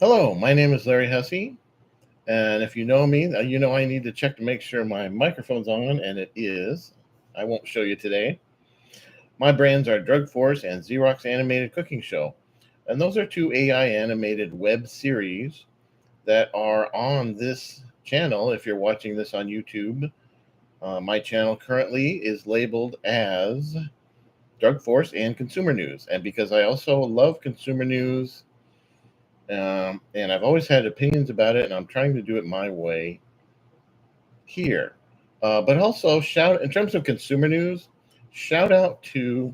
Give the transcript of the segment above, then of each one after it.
Hello, my name is Larry Hussey, and if you know me, you know I need to check to make sure my microphone's on, and it is. I won't show you today. My brands are Drug Force and Xerox Animated Cooking Show, and those are two AI animated web series that are on this channel. If you're watching this on YouTube, my channel currently is labeled as Drug Force and Consumer News, and because I also love consumer news. And I've always had opinions about it, and I'm trying to do it my way here. But also, shout in terms of consumer news, shout out to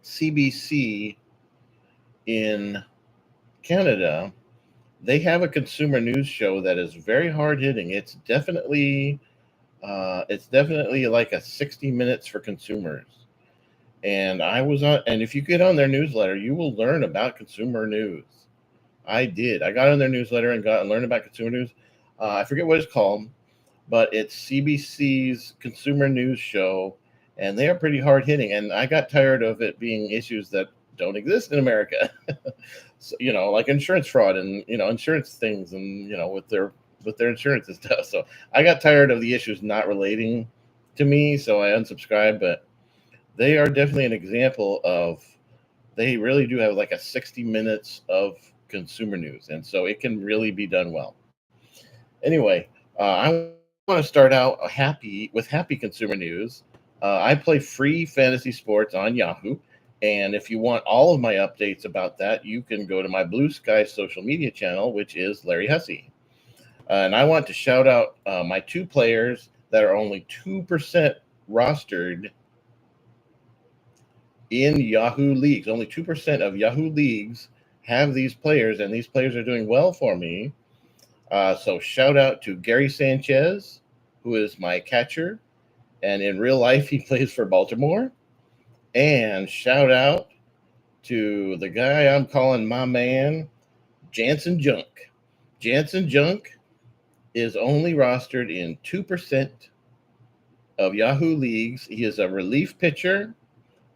CBC in Canada. They have a consumer news show that is very hard hitting. It's definitely like a 60 minutes for consumers. And I was on, and if you get on their newsletter, you will learn about consumer news. I did. I got on their newsletter and learned about consumer news. I forget what it's called, but it's CBC's consumer news show, and they are pretty hard hitting. And I got tired of it being issues that don't exist in America, so, like insurance fraud and insurance things, and with their insurance and stuff. So I got tired of the issues not relating to me, so I unsubscribed. But they are definitely an example of they really do have like a 60 minutes of consumer news, and so it can really be done well. Anyway, I want to start out happy consumer news. I play free fantasy sports on Yahoo, and if you want all of my updates about that, you can go to my Blue Sky social media channel, which is Larry Hussey. And I want to shout out my two players that are only 2% rostered in Yahoo leagues. Only 2% of Yahoo leagues have these players, and these players are doing well for me. So shout out to Gary Sanchez, who is my catcher, and in real life he plays for Baltimore. And shout out to the guy I'm calling my man, Jansen Junk. Jansen Junk is only rostered in 2% of Yahoo leagues. He is a relief pitcher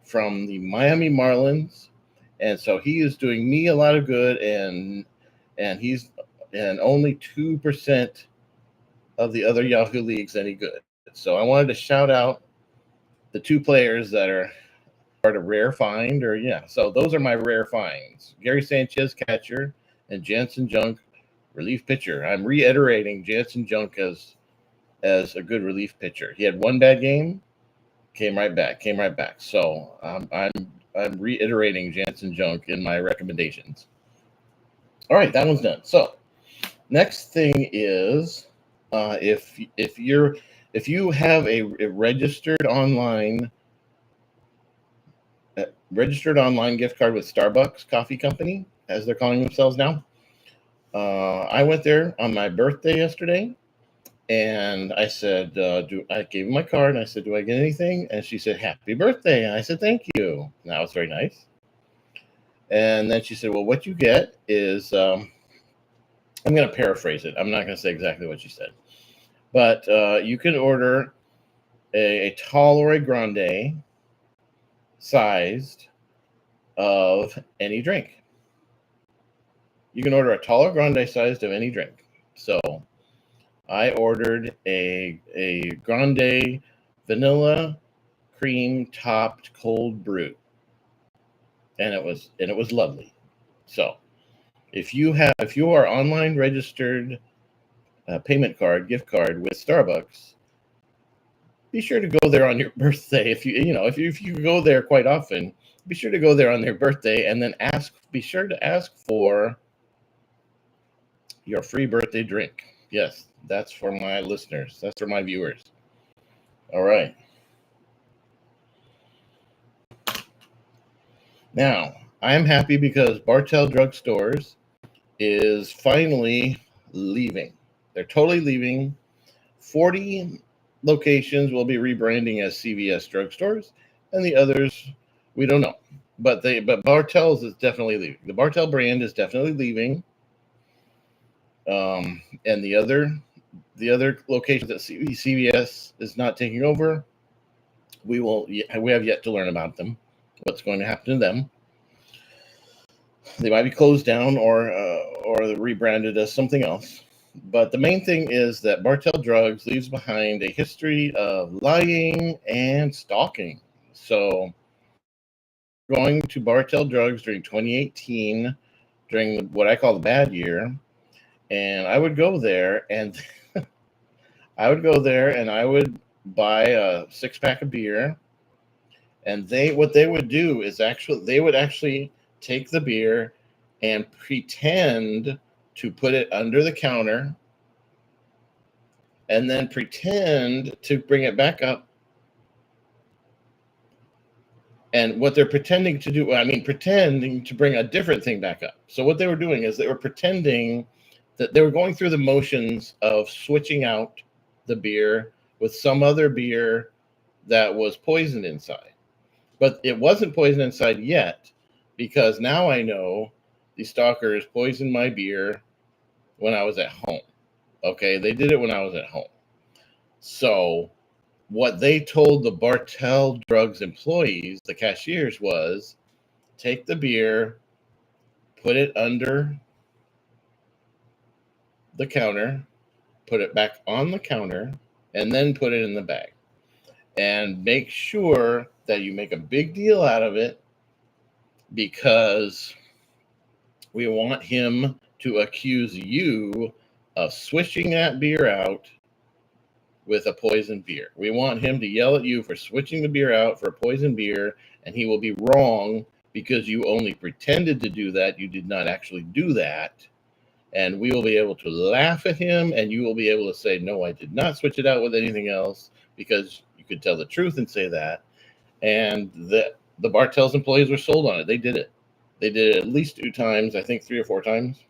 from the Miami Marlins, and so he is doing me a lot of good, and he's and only 2% of the other Yahoo leagues any good. So I wanted to shout out the two players that are a rare find, or yeah. So those are my rare finds: Gary Sanchez, catcher, and Jansen Junk, relief pitcher. I'm reiterating Jansen Junk as a good relief pitcher. He had one bad game, came right back. So I'm reiterating Jansen Junk in my recommendations. All right, that one's done. So next thing is if you have a registered online gift card with Starbucks Coffee Company, as they're calling themselves now. I went there on my birthday yesterday, and I said, I gave him my card, and I said, do I get anything? And she said, happy birthday. And I said, thank you. And that was very nice. And then she said, well, what you get is, I'm going to paraphrase it. I'm not going to say exactly what she said. But you can order a tall or a grande sized of any drink. You can order a tall or grande sized of any drink. So I ordered a grande vanilla cream topped cold brew, and it was lovely. So if you are online registered payment card gift card with Starbucks, be sure to go there on your birthday. If you go there quite often, be sure to go there on their birthday, and then be sure to ask for your free birthday drink. Yes, that's for my listeners. That's for my viewers. All right. Now, I am happy because Bartell Drugs is finally leaving. They're totally leaving. 40 locations will be rebranding as CVS drugstores, and the others we don't know. But Bartell's is definitely leaving. The Bartell brand is definitely leaving. And the other locations that CVS is not taking over, we have yet to learn about them. What's going to happen to them? They might be closed down or rebranded as something else. But the main thing is that Bartell Drugs leaves behind a history of lying and stalking. So, going to Bartell Drugs during 2018, during what I call the bad year, and I would go there and I would buy a 6-pack of beer, and what they would do is they would actually take the beer and pretend to put it under the counter and then pretend to bring it back up. And what they're pretending to do, pretending to bring a different thing back up. So what they were doing is they were pretending that they were going through the motions of switching out the beer with some other beer that was poisoned inside. But it wasn't poisoned inside yet, because now I know the stalkers poisoned my beer when I was at home. Okay, they did it when I was at home. So what they told the Bartell Drugs employees, the cashiers, was take the beer, put it under the counter, put it back on the counter, and then put it in the bag. And make sure that you make a big deal out of it, because we want him to accuse you of switching that beer out with a poisoned beer. We want him to yell at you for switching the beer out for a poisoned beer, and he will be wrong because you only pretended to do that. You did not actually do that. And we will be able to laugh at him, and you will be able to say, no, I did not switch it out with anything else, because you could tell the truth and say that. And the Bartell's employees were sold on it. They did it. They did it at least 2 times, I think 3 or 4 times.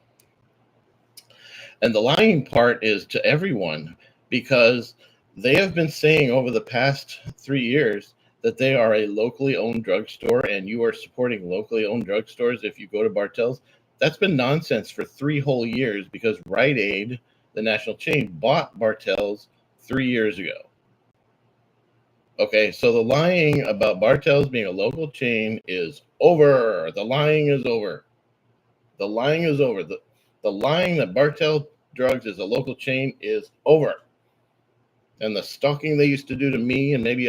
And the lying part is to everyone, because they have been saying over the past 3 years that they are a locally owned drugstore, and you are supporting locally owned drugstores if you go to Bartell's. That's been nonsense for 3 whole years, because Rite Aid, the national chain, bought Bartell's 3 years ago. Okay, so the lying about Bartell's being a local chain is over. The lying is over. The lying is over. The lying that Bartell Drugs is a local chain is over. And the stalking they used to do to me and maybe